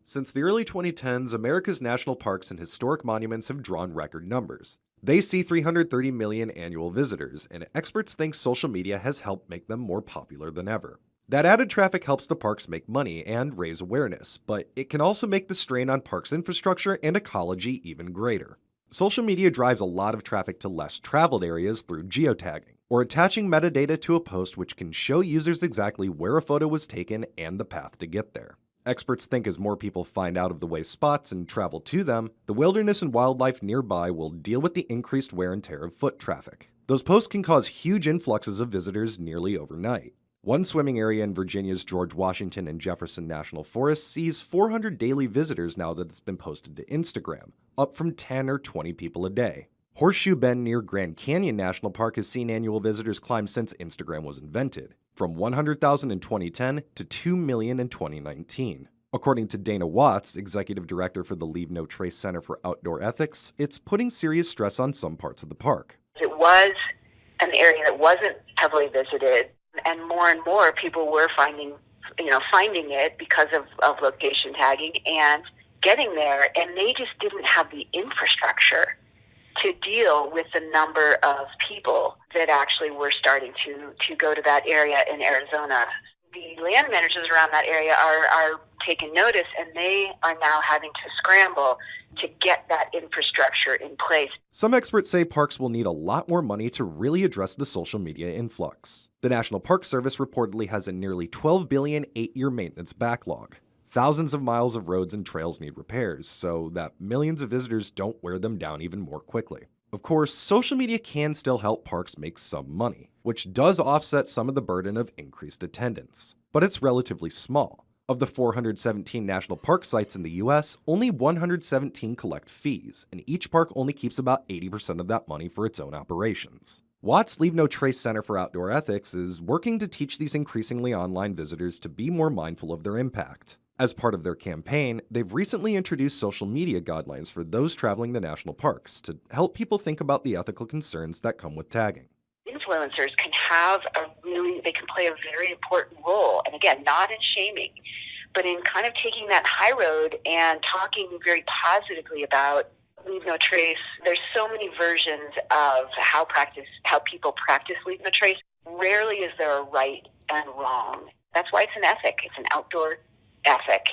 Since the early 2010s, America's national parks and historic monuments have drawn record numbers. They see 330 million annual visitors, and experts think social media has helped make them more popular than ever. That added traffic helps the parks make money and raise awareness, but it can also make the strain on parks' infrastructure and ecology even greater. Social media drives a lot of traffic to less traveled areas through geotagging, or attaching metadata to a post which can show users exactly where a photo was taken and the path to get there. Experts think as more people find out of the way spots and travel to them, the wilderness and wildlife nearby will deal with the increased wear and tear of foot traffic. Those posts can cause huge influxes of visitors nearly overnight. One swimming area in Virginia's George Washington and Jefferson National Forests sees 400 daily visitors now that it's been posted to Instagram, up from 10 or 20 people a day. Horseshoe Bend near Grand Canyon National Park has seen annual visitors climb since Instagram was invented, from 100,000 in 2010 to 2 million in 2019. According to Dana Watts, executive director for the Leave No Trace Center for Outdoor Ethics, it's putting serious stress on some parts of the park. It was an area that wasn't heavily visited, and more people were finding it because of location tagging and getting there, and they just didn't have the infrastructure to deal with the number of people that actually were starting to go to that area in Arizona. The land managers around that area are taking notice, and they are now having to scramble to get that infrastructure in place. Some experts say parks will need a lot more money to really address the social media influx. The National Park Service reportedly has a nearly $12 billion 8-year maintenance backlog. Thousands of miles of roads and trails need repairs, so that millions of visitors don't wear them down even more quickly. Of course, social media can still help parks make some money, which does offset some of the burden of increased attendance. But it's relatively small. Of the 417 national park sites in the US, only 117 collect fees, and each park only keeps about 80% of that money for its own operations. Watts' Leave No Trace Center for Outdoor Ethics is working to teach these increasingly online visitors to be more mindful of their impact. As part of their campaign, they've recently introduced social media guidelines for those traveling the national parks to help people think about the ethical concerns that come with tagging. Influencers can they can play a very important role, and again, not in shaming, but in kind of taking that high road and talking very positively about Leave No Trace. There's so many versions of how people practice Leave No Trace. Rarely is there a right and wrong. That's why it's an ethic. It's an outdoor ethic.